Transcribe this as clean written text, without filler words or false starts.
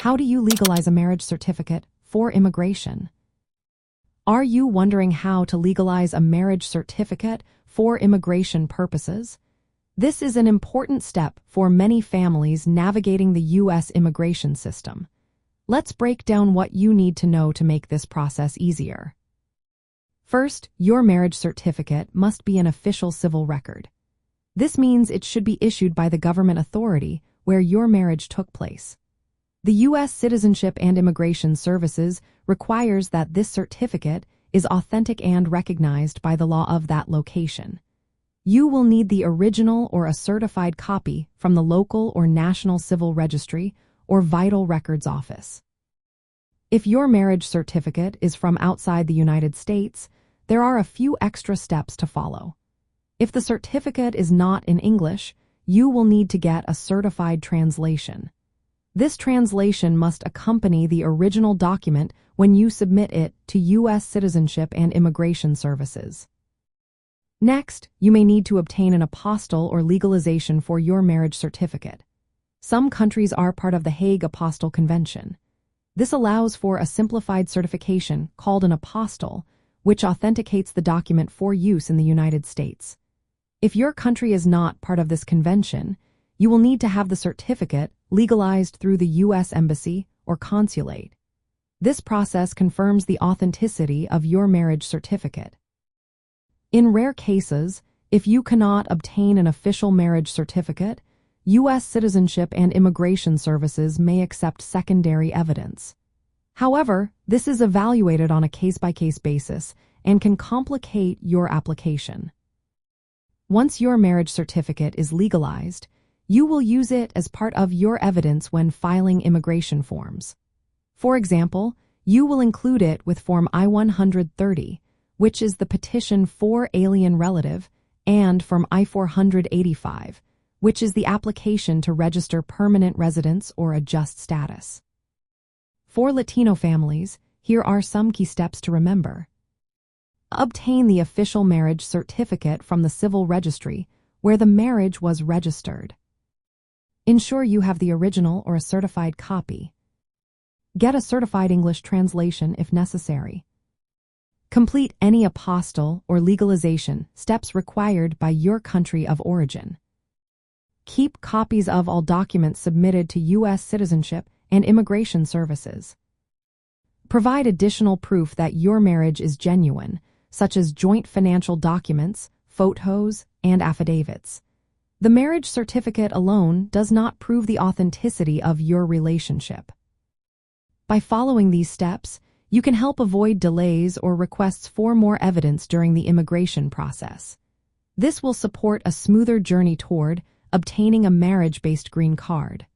How do you legalize a marriage certificate for immigration? Are you wondering how to legalize a marriage certificate for immigration purposes? This is an important step for many families navigating the U.S. immigration system. Let's break down what you need to know to make this process easier. First, your marriage certificate must be an official civil record. This means it should be issued by the government authority where your marriage took place. The U.S. Citizenship and Immigration Services requires that this certificate is authentic and recognized by the law of that location. You will need the original or a certified copy from the local or national civil registry or vital records office. If your marriage certificate is from outside the United States, there are a few extra steps to follow. If the certificate is not in English, you will need to get a certified translation. This translation must accompany the original document when you submit it to U.S. Citizenship and Immigration Services. Next, you may need to obtain an apostille or legalization for your marriage certificate. Some countries are part of the Hague Apostille Convention. This allows for a simplified certification called an apostille, which authenticates the document for use in the United States. If your country is not part of this convention, you will need to have the certificate legalized through the U.S. Embassy or consulate. This process confirms the authenticity of your marriage certificate. In rare cases, if you cannot obtain an official marriage certificate, U.S. Citizenship and Immigration Services may accept secondary evidence. However, this is evaluated on a case-by-case basis and can complicate your application. Once your marriage certificate is legalized, you will use it as part of your evidence when filing immigration forms. For example, you will include it with Form I-130, which is the petition for alien relative, and Form I-485, which is the application to register permanent residence or adjust status. For Latino families, here are some key steps to remember. Obtain the official marriage certificate from the civil registry where the marriage was registered. Ensure you have the original or a certified copy. Get a certified English translation if necessary. Complete any apostille or legalization steps required by your country of origin. Keep copies of all documents submitted to U.S. Citizenship and Immigration Services. Provide additional proof that your marriage is genuine, such as joint financial documents, photos, and affidavits. The marriage certificate alone does not prove the authenticity of your relationship. By following these steps, you can help avoid delays or requests for more evidence during the immigration process. This will support a smoother journey toward obtaining a marriage-based green card.